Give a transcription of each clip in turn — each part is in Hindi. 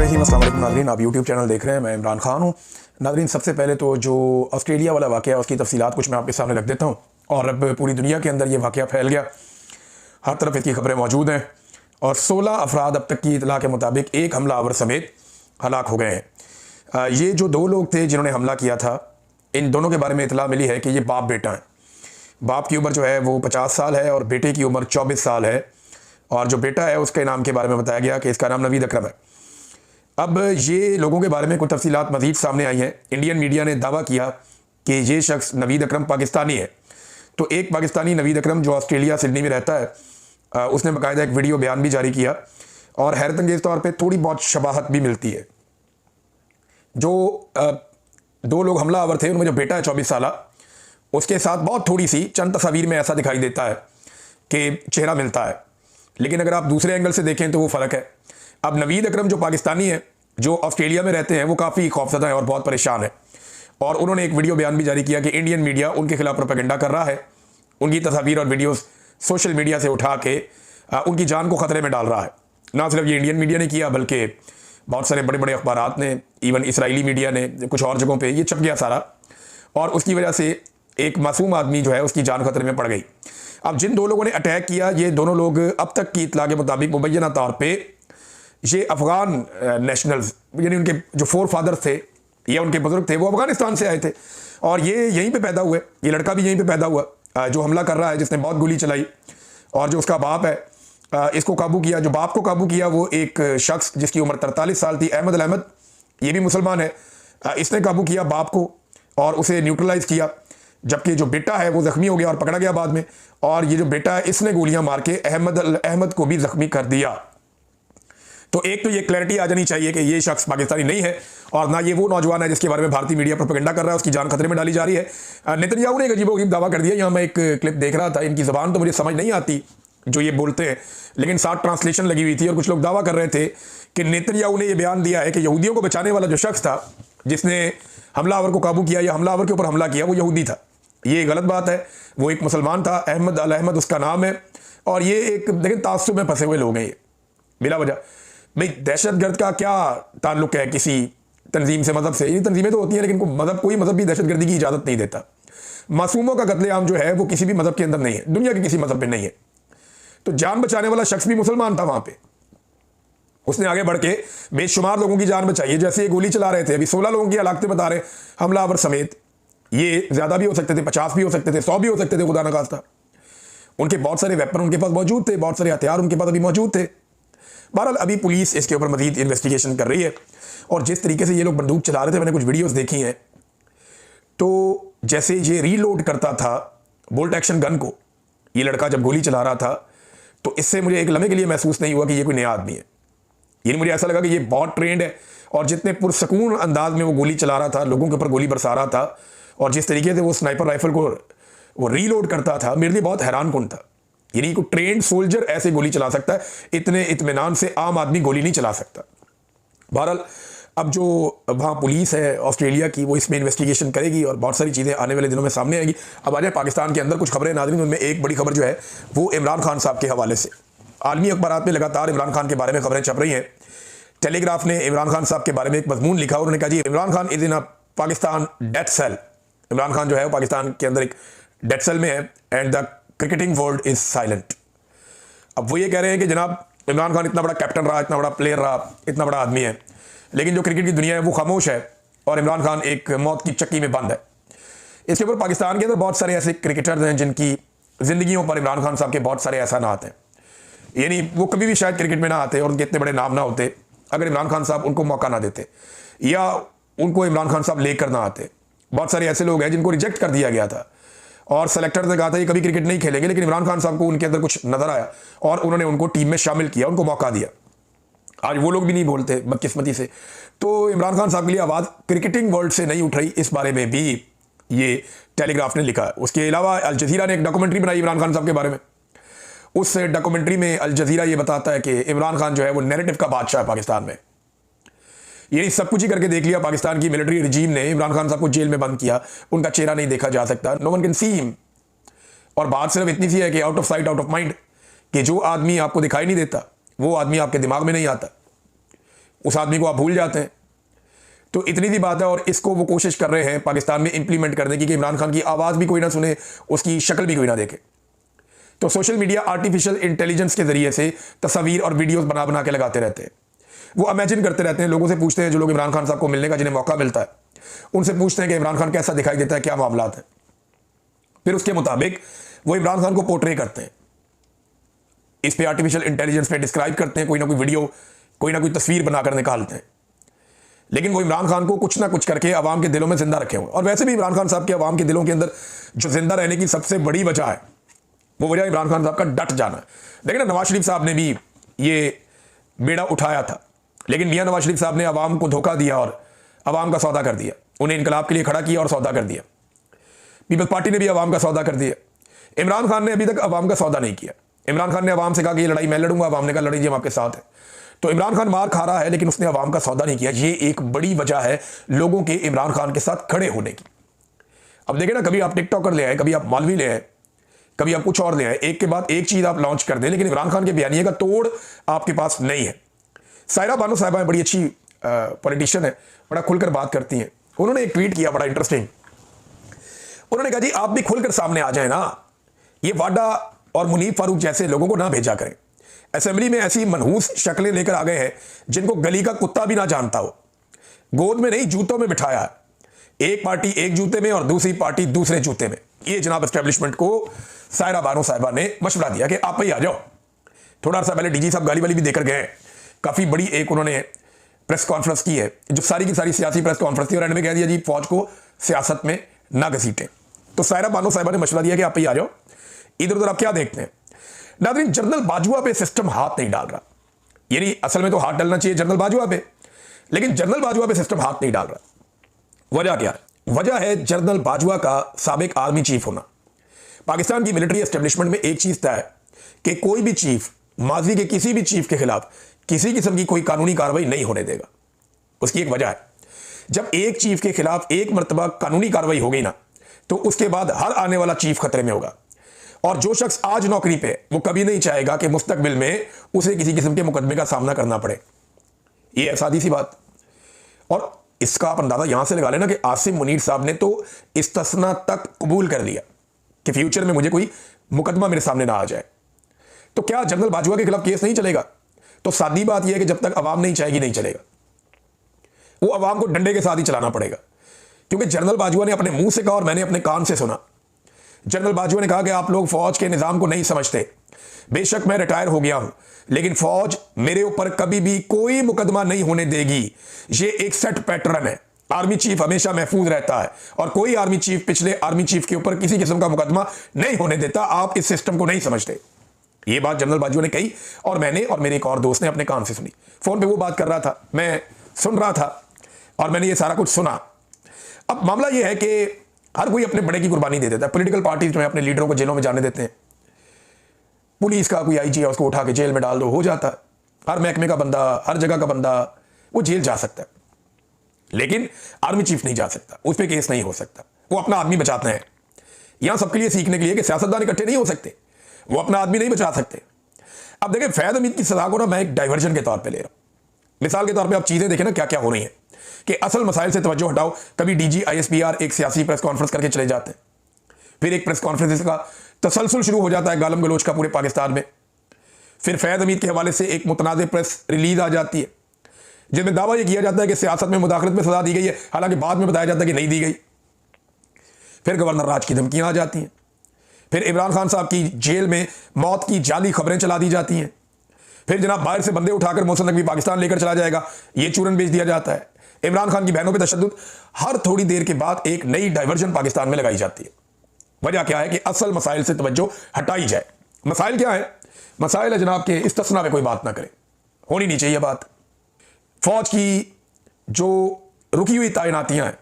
रहीम, अस्सलाम वालेकुम नाज़रीन। आप यूट्यूब चैनल देख रहे हैं, मैं इमरान खान हूँ। नाज़रीन, सबसे पहले तो जो ऑस्ट्रेलिया वाला वाक़या है उसकी तफसीलात कुछ मैं आपके सामने रख देता हूँ। और अब पूरी दुनिया के अंदर ये वाक़या फैल गया, हर तरफ इसकी खबरें मौजूद हैं और 16 अफराद अब तक की इतला के मुताबिक एक हमलावर समेत हलाक हो गए हैं। ये जो दो लोग थे जिन्होंने हमला किया था, इन दोनों के बारे में इतला मिली है कि ये बाप बेटा हैं। बाप की उम्र जो है वो 50 साल है और बेटे की उम्र 24 साल है। और जो बेटा है उसके नाम के बारे में बताया गया कि इसका नाम नवीद अकरम है। अब ये लोगों के बारे में कुछ तफसीलात मज़ीद सामने आई हैं। इंडियन मीडिया ने दावा किया कि ये शख्स नवीद अकरम पाकिस्तानी है। तो एक पाकिस्तानी नवीद अकरम जो ऑस्ट्रेलिया सिडनी में रहता है, उसने बाकायदा एक वीडियो बयान भी जारी किया और हैरत अंगेज़ तौर पे थोड़ी बहुत शबाहत भी मिलती है। जो दो लोग हमलावर थे उनमें जो बेटा है 24 साल, उसके साथ बहुत थोड़ी सी चंद तस्वीर में ऐसा दिखाई देता है कि चेहरा मिलता है, लेकिन अगर आप दूसरे एंगल से देखें तो वो फ़र्क है। अब नवीद अकरम जो पाकिस्तानी है, जो ऑस्ट्रेलिया में रहते हैं, वो काफ़ी खौफज़दा है और बहुत परेशान है। और उन्होंने एक वीडियो बयान भी जारी किया कि इंडियन मीडिया उनके खिलाफ प्रोपेगेंडा कर रहा है, उनकी तस्वीर और वीडियोस सोशल मीडिया से उठा के उनकी जान को ख़तरे में डाल रहा है। ना सिर्फ ये इंडियन मीडिया ने किया बल्कि बहुत सारे बड़े बड़े अखबारात ने, इवन इसराइली मीडिया ने, कुछ और जगहों पर ये छप गया सारा। और उसकी वजह से एक मासूम आदमी जो है उसकी जान खतरे में पड़ गई। अब जिन दो लोगों ने अटैक किया, ये दोनों लोग अब तक की इतला के मुताबिक मुबैना तौर पे ये अफ़गान नेशनल्स, यानी उनके जो फोर फादर्स थे या उनके बुजुर्ग थे वो अफ़गानिस्तान से आए थे और ये यहीं पे पैदा हुए। ये लड़का भी यहीं पे पैदा हुआ जो हमला कर रहा है, जिसने बहुत गोली चलाई। और जो उसका बाप है इसको काबू किया। जो बाप को काबू किया वो एक शख्स जिसकी उम्र 43 साल थी, अहमद अल अहमद, ये भी मुसलमान है। इसने काबू किया बाप को और उसे न्यूट्रलाइज किया, जबकि जो बेटा है वो ज़ख्मी हो गया और पकड़ा गया बाद में। और ये जो बेटा है इसने गोलियां मार के अहमद अल अहमद को भी ज़ख्मी कर दिया। तो एक तो ये क्लैरिटी आ जानी चाहिए कि ये शख्स पाकिस्तानी नहीं है और ना ये वो नौजवान है जिसके बारे में भारतीय मीडिया प्रोपेगेंडा कर रहा है, उसकी जान खतरे में डाली जा रही है। नेतन्याहू ने एक अजीबोगरीब दावा कर दिया। यहाँ मैं एक क्लिप देख रहा था, इनकी ज़बान तो मुझे समझ नहीं आती जो ये बोलते हैं, लेकिन साथ ट्रांसलेशन लगी हुई थी और कुछ लोग दावा कर रहे थे कि नेतन्याहू ने यह बयान दिया है कि यहूदियों को बचाने वाला जो शख्स था जिसने हमलावर को काबू किया या हमलावर के ऊपर हमला किया वो यहूदी था। ये गलत बात है। वो एक मुसलमान था, अहमद अल अहमद उसका नाम है। और ये एक देखिए तासुब में फंसे हुए लोग हैं ये बिला वजह। भाई दहशतगर्द का क्या ताल्लुक है किसी तंजीम से, मजहब से? ये तंजीमें तो होती हैं लेकिन कोई मजहब भी दहशतगर्दी की इजाज़त नहीं देता। मासूमों का कत्लेआम जो है वो किसी भी मजहब के अंदर नहीं है, दुनिया के किसी मजहब पे नहीं है। तो जान बचाने वाला शख्स भी मुसलमान था वहां पे, उसने आगे बढ़ के बेशुमार लोगों की जान बचाई है। जैसे ये गोली चला रहे थे, अभी 16 लोगों की हलाकतें बता रहे हमलावर समेत। ये ज़्यादा भी हो सकते थे, 50 भी हो सकते थे, 100 भी हो सकते थे, खुदा न खास्ता। उनके बहुत सारे वेपन उनके पास मौजूद थे, बहुत सारे हथियार उनके पास अभी मौजूद थे। बहरहाल अभी पुलिस इसके ऊपर मजीद इन्वेस्टिगेशन कर रही है। और जिस तरीके से ये लोग बंदूक चला रहे थे, मैंने कुछ वीडियोस देखी हैं, तो जैसे ये रीलोड करता था बोल्ट एक्शन गन को, ये लड़का जब गोली चला रहा था, तो इससे मुझे एक लम्हे के लिए महसूस नहीं हुआ कि ये कोई नया आदमी है। ये मुझे ऐसा लगा कि ये बहुत ट्रेंड है। और जितने पुरसकून अंदाज में वो गोली चला रहा था, लोगों के ऊपर गोली बरसा रहा था, और जिस तरीके से वो स्नाइपर राइफल को वो रीलोड करता था, मेरे लिए बहुत हैरान कौन था। यानी कोई ट्रेंड सोल्जर ऐसे गोली चला सकता है, इतने इत्मीनान से आम आदमी गोली नहीं चला सकता। बहरहाल अब जो वहाँ पुलिस है ऑस्ट्रेलिया की, वो इसमें इन्वेस्टिगेशन करेगी और बहुत सारी चीज़ें आने वाले दिनों में सामने आएगी। अब आ जाए पाकिस्तान के अंदर कुछ खबरें नाज़रीन, उनमें एक बड़ी खबर जो है वो इमरान खान साहब के हवाले से। आलमी अखबारात में लगातार इमरान खान के बारे में खबरें छप रही हैं। टेलीग्राफ ने इमरान खान साहब के बारे में एक मजमून लिखा, उन्होंने कहा जी Imran Khan is in a Pakistan death cell. Imran Khan जो है वो पाकिस्तान के अंदर एक डेथ सेल में है and the cricketing world is silent. अब वो ये कह रहे हैं कि जनाब इमरान खान इतना बड़ा कैप्टन रहा, इतना बड़ा प्लेयर रहा, इतना बड़ा आदमी है, लेकिन जो क्रिकेट की दुनिया है वो खामोश है और इमरान खान एक मौत की चक्की में बंद है। इसके ऊपर पाकिस्तान के अंदर बहुत सारे ऐसे क्रिकेटर्स हैं जिनकी ज़िंदगियों पर इमरान खान साहब के बहुत सारे एहसानात हैं। यानी वो कभी भी शायद क्रिकेट में ना आते और उनके इतने बड़े नाम ना होते अगर इमरान खान साहब उनको मौका ना देते या उनको इमरान खान साहब लेकर ना आते। बहुत सारे ऐसे लोग हैं जिनको रिजेक्ट कर दिया गया था और सेलेक्टर ने कहा था ये कभी क्रिकेट नहीं खेलेंगे, लेकिन इमरान खान साहब को उनके अंदर कुछ नजर आया और उन्होंने उनको टीम में शामिल किया, उनको मौका दिया। आज वो लोग भी नहीं बोलते बदकिस्मती से। तो इमरान खान साहब के लिए आवाज़ क्रिकेटिंग वर्ल्ड से नहीं उठ रही, इस बारे में भी ये टेलीग्राफ ने लिखा। उसके अलावा अल जज़ीरा ने एक डॉक्यूमेंट्री बनाई इमरान खान साहब के बारे में। उस डॉक्यूमेंट्री में अल जज़ीरा ये बताता है कि इमरान खान जो है वो नैरेटिव का बादशाह है पाकिस्तान में। ये सब कुछ ही करके देख लिया, पाकिस्तान की मिलिट्री रिजीम ने इमरान खान साहब को जेल में बंद किया, उनका चेहरा नहीं देखा जा सकता, no one can see him. और बात सिर्फ इतनी सी है कि out of sight out of mind, कि जो आदमी आपको दिखाई नहीं देता वो आदमी आपके दिमाग में नहीं आता। उस आदमी को आप भूल जाते हैं। तो इतनी सी बात है, और इसको वो कोशिश कर रहे हैं पाकिस्तान में इंप्लीमेंट करने की कि इमरान खान की आवाज़ भी कोई ना सुने, उसकी शक्ल भी कोई ना देखे। तो सोशल मीडिया आर्टिफिशियल इंटेलिजेंस के जरिए से तस्वीर और वीडियोस बना बना के लगाते रहते हैं। वो इमेजिन करते रहते हैं, लोगों से पूछते हैं, जो लोग इमरान खान साहब को मिलने का जिन्हें मौका मिलता है, उनसे पूछते हैं कि इमरान खान कैसा दिखाई देता है, क्या मामलात है। फिर उसके मुताबिक वो इमरान खान को पोर्ट्रे करते हैं, इस पे आर्टिफिशियल इंटेलिजेंस पे डिस्क्राइब करते हैं, कोई ना कोई वीडियो, कोई ना कोई तस्वीर बनाकर निकालते हैं। लेकिन वो इमरान खान को कुछ ना कुछ करके अवाम के दिलों में जिंदा रखे हुए। और वैसे भी इमरान खान साहब के अवाम के दिलों के अंदर जो जिंदा रहने की सबसे बड़ी वजह है, वो वजह इमरान खान साहब का डट जाना है। देखिए ना, नवाज शरीफ साहब ने भी ये बेड़ा उठाया था, लेकिन मियां नवाज शरीफ साहब ने अवाम को धोखा दिया और अवाम का सौदा कर दिया। उन्हें इनकलाब के लिए खड़ा किया और सौदा कर दिया। पीपल्स पार्टी ने भी अवाम का सौदा कर दिया। इमरान खान ने अभी तक अवाम का सौदा नहीं किया। इमरान खान ने अवाम से कहा कि ये लड़ाई मैं लड़ूंगा, अवाम ने कहा लड़ाई जी हम आपके साथ है। तो इमरान खान मार खा रहा है, लेकिन उसने अवाम का सौदा नहीं किया। ये एक बड़ी वजह है लोगों के इमरान खान के साथ खड़े होने की। अब देखिए ना, कभी आप टिकटॉकर ले आए, कभी आप मौलवी ले आए, कभी आप कुछ और ले आए, एक के बाद एक चीज आप लॉन्च कर दें, लेकिन इमरान खान के बयानिए का तोड़ आपके पास नहीं है। सायरा बानो साहिबा बड़ी अच्छी पॉलिटिशियन है, बड़ा खुलकर बात करती हैं। उन्होंने एक ट्वीट किया बड़ा इंटरेस्टिंग। उन्होंने कहा जी आप भी खुलकर सामने आ जाए ना, ये वाडा और मुनीब फारूक जैसे लोगों को ना भेजा करें। असेंबली में ऐसी मनहूस शक्लें लेकर आ गए हैं जिनको गली का कुत्ता भी ना जानता हो। गोद में नहीं जूतों में बिठाया है, एक पार्टी एक जूते में और दूसरी पार्टी दूसरे जूते में। ये जनाब एस्टेब्लिशमेंट को सायरा बानो साहिबा ने मशवरा दिया कि आप ही आ जाओ। थोड़ा सा पहले डीजी साहब गाली वाली भी देकर गए, काफी बड़ी एक उन्होंने प्रेस कॉन्फ्रेंस की है, जो सारी की सारी सियासी प्रेस कॉन्फ्रेंस थी, और एंड में कह दिया जी फौज को सियासत में ना घसीटें। तो सायरा बानो साहिबा ने मशवरा दिया कि आप ही आ जाओ। इधर उधर आप क्या देखते हैं नाज़रीन, जनरल बाजवा पे सिस्टम हाथ नहीं डाल रहा। यानी असल में तो हाथ डालना चाहिए जनरल बाजवा पे, लेकिन जनरल बाजवा पे सिस्टम हाथ नहीं डाल रहा। वजह क्या है? वजह है जनरल बाजवा का साबिक आर्मी चीफ होना। पाकिस्तान की मिलिट्री एस्टेब्लिशमेंट में एक चीज तय है कि कोई भी चीफ माजी के किसी भी चीफ के खिलाफ किसी किस्म की कोई कानूनी कार्रवाई नहीं होने देगा। उसकी एक वजह है, जब एक चीफ के खिलाफ एक मरतबा कानूनी कार्रवाई हो गई ना, तो उसके बाद हर आने वाला चीफ खतरे में होगा। और जो शख्स आज नौकरी पे, वो कभी नहीं चाहेगा कि मुस्तकबिल में उसे किसी किस्म के मुकदमे का सामना करना पड़े। ये सादी सी बात। और इसका आप अंदाजा यहां से लगा लेना कि आसिम मुनीर साहब ने तो इस्तिस्ना तक कबूल कर लिया कि फ्यूचर में मुझे कोई मुकदमा मेरे सामने ना आ जाए। तो क्या जनरल बाजवा के खिलाफ केस नहीं चलेगा? तो सादी बात यह है कि जब तक अवाम नहीं चाहेगी नहीं चलेगा। वो अवाम को डंडे के साथ ही चलाना पड़ेगा, क्योंकि जनरल बाजवा ने अपने मुंह से कहा और मैंने अपने कान से सुना। जनरल बाजवा ने कहा कि आप लोग फौज के निजाम को नहीं समझते। बेशक मैं रिटायर हो गया हूं, लेकिन फौज मेरे ऊपर कभी भी कोई मुकदमा नहीं होने देगी। ये एक सेट पैटर्न है। आर्मी चीफ हमेशा महफूज रहता है और कोई आर्मी चीफ पिछले आर्मी चीफ के ऊपर किसी किस्म का मुकदमा नहीं होने देता। आप इस सिस्टम को नहीं समझते। ये बात जनरल बाजवा ने कही और मैंने और मेरे एक और दोस्त ने अपने कान से सुनी। फोन पे वो बात कर रहा था, मैं सुन रहा था और मैंने ये सारा कुछ सुना। अब मामला ये है कि हर कोई अपने बड़े की कुर्बानी दे देता है। पॉलिटिकल पार्टीज में अपने लीडरों को जेलों में जाने देते हैं। पुलिस का कोई आईजी है, उसको उठा के जेल में डाल दो, हो जाता है। हर महकमे का बंदा, हर जगह का बंदा वो जेल जा सकता है, लेकिन आर्मी चीफ नहीं जा सकता, उस पर केस नहीं हो सकता। वो अपना आदमी बचाते हैं। यहां सबके लिए सीखने के लिए कि सियासतदान इकट्ठे नहीं हो सकते, वो अपना आदमी नहीं बचा सकते। अब देखिए, फैज हमीद की सजा को ना मैं एक डाइवर्जन के तौर पर ले रहा हूं। मिसाल के तौर पर आप चीजें देखें ना क्या क्या हो रही हैं कि असल मसाइल से तवज्जो हटाओ। कभी डीजी ISPR एक सियासी प्रेस कॉन्फ्रेंस करके चले जाते हैं, फिर एक प्रेस कॉन्फ्रेंस का तसलसल शुरू हो जाता है गालम गलोच का पूरे पाकिस्तान में। फिर फैज हमीद के हवाले से एक मुतनाज़ प्रेस रिलीज आ जाती है जिसमें दावा यह किया जाता है कि सियासत में मुदाखलत में सजा दी गई है, हालांकि बाद में बताया जाता है कि नहीं दी गई। फिर गवर्नर राज की धमकियां आ जाती हैं। फिर इमरान खान साहब की जेल में मौत की जाली खबरें चला दी जाती हैं। फिर जनाब बाहर से बंदे उठाकर मोहसिन नकवी पाकिस्तान लेकर चला जाएगा, ये चूरन बेच दिया जाता है। इमरान खान की बहनों पे तशद्दुद। हर थोड़ी देर के बाद एक नई डाइवर्जन पाकिस्तान में लगाई जाती है। वजह क्या है कि असल मसाइल से तवज्जो हटाई जाए। मसाइल क्या है? मसाइल है जनाब के इस्तिस्ना में कोई बात ना करे, होनी नहीं चाहिए बात। फौज की जो रुकी हुई तैनातियां हैं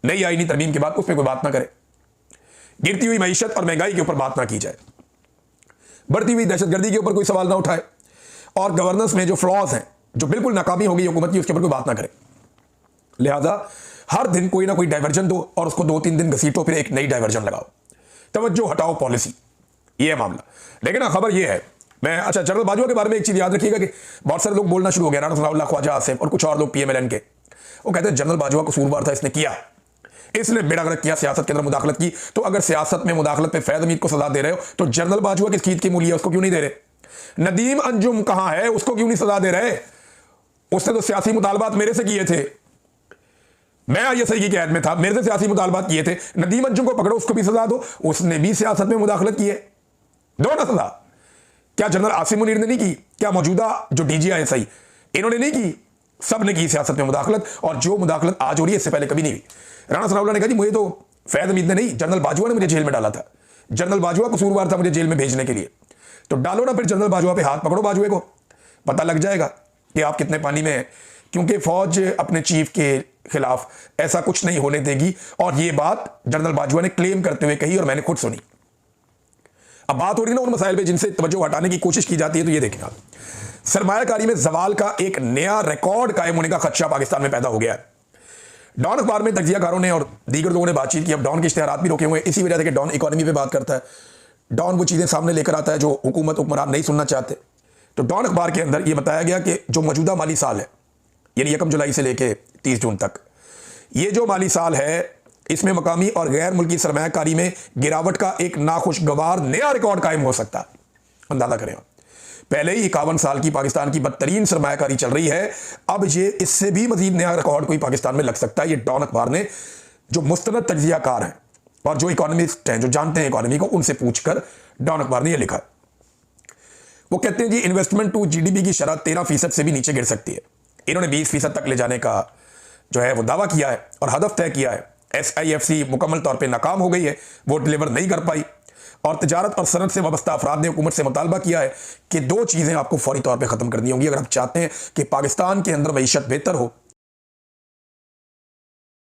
नई आईनी तरमीम के बाद, उस पर कोई बात ना करे। गिरती हुई मईशत और महंगाई के ऊपर बात ना की जाए। बढ़ती हुई दहशतगर्दी के ऊपर कोई सवाल ना उठाए। और गवर्नेंस में जो फ्लॉज हैं, जो बिल्कुल नाकामी हो गई हुकूमत की, उसके ऊपर कोई बात ना करे। लिहाजा हर दिन कोई ना कोई डाइवर्जन दो और उसको 2-3 दिन घसीटो, फिर एक नई डाइवर्जन लगाओ। तवज्जो हटाओ पॉलिसी, ये है मामला। लेकिन खबर यह है मैं अच्छा जनरल बाजवा के बारे में एक चीज याद रखिएगा कि बहुत सारे लोग बोलना शुरू हो गए, राणा सनाउल्लाह, ख्वाजा आसिफ और कुछ और लोग पीएमएलएन के, वो कहते हैं जनरल बाजवा कसूरवार था, इसने किया, इसने बेड़ा गर्क किया, सियासत के अंदर मुदाखलत की। तो अगर सियासत में मुदाखलत पे फैज हमीद को सजा दे रहे हो तो जनरल बाजवा किस चीज की मूली है, उसको क्यों नहीं दे रहे? नदीम अंजुम कहां है, उसको क्यों नहीं सजा दे रहे? उसने तो सियासी मुतालबात मेरे से किए थे, मैं ISI की कैद में था, मेरे से सियासी मुतालबात किए थे। नदीम अंजुम को पकड़ो, उसको भी सजा दो, उसने भी सियासत में मुदाखलत की है, दो ना सजा। क्या जनरल आसिम मुनीर ने नहीं की? क्या मौजूदा जो DGI इन्होंने नहीं की? सब ने की सियासत में मुदाखलत, और जो मुदाखलत आज हो रही है इससे पहले कभी नहीं हुई। राणा सनाउल्लाह ने कहा जी मुझे तो फैज हमीद ने नहीं, जनरल बाजवा ने मुझे जेल में डाला था, जनरल बाजवा कसूरवार था मुझे जेल में भेजने के लिए। तो डालो ना फिर जनरल बाजवा पे हाथ, पकड़ो बाजवे को, पता लग जाएगा कि आप कितने पानी में हैं। क्योंकि फौज अपने चीफ के खिलाफ ऐसा कुछ नहीं होने देगी, और ये बात जनरल बाजवा ने क्लेम करते हुए कही और मैंने खुद सुनी। अब बात हो रही है ना उन मसाइल पे जिनसे तवज्जो हटाने की कोशिश की जाती है, तो ये देखें आप, सरमायाकारी में जवाल का एक नया रिकॉर्ड कायम होने का खदशा पाकिस्तान में पैदा हो गया है। डॉन अखबार में तज्जियाकारों ने और दीगर लोगों ने बातचीत की, अब डॉन के इश्तिहारात भी रोके हुए हैं इसी वजह से कि डॉन इकोनॉमी पे बात करता है, डॉन वो चीज़ें सामने लेकर आता है जो हुकूमत हुक्मरान नहीं सुनना चाहते। तो डॉन अखबार के अंदर ये बताया गया कि जो मौजूदा माली साल है, यानी 1 जुलाई से लेकर 30 जून तक, ये जो माली साल है इसमें मकामी और गैर मुल्की सरमायाकारी में गिरावट का एक नाखुशगवार नया रिकॉर्ड कायम हो सकता है। अंदाजा करें, पहले ही 51 साल की पाकिस्तान की बदतरीन सरमायाकारी चल रही है, अब ये इससे भी मजीद नया रिकॉर्ड कोई पाकिस्तान में लग सकता है। ये डॉन अखबार ने, जो मुस्तनद तज्जियाकार हैं और जो इकोनॉमिस्ट हैं, जो जानते हैं इकोनॉमी को, उनसे पूछकर डॉन अखबार ने यह लिखा। वो कहते हैं जी इन्वेस्टमेंट टू GDP की शरह 13% से भी नीचे गिर सकती है। इन्होंने 20% तक ले जाने का जो है वो दावा किया है और हदफ तय किया है। SIFC मुकम्मल तौर पर नाकाम हो गई है, वो डिलीवर नहीं कर पाई, और तिजारत और सनत से वाबस्ता अफराद ने हुकूमत से मुतालबा किया है कि 2 चीज़ें आपको फौरी तौर पर ख़त्म करनी होंगी अगर आप चाहते हैं कि पाकिस्तान के अंदर मईशत बेहतर हो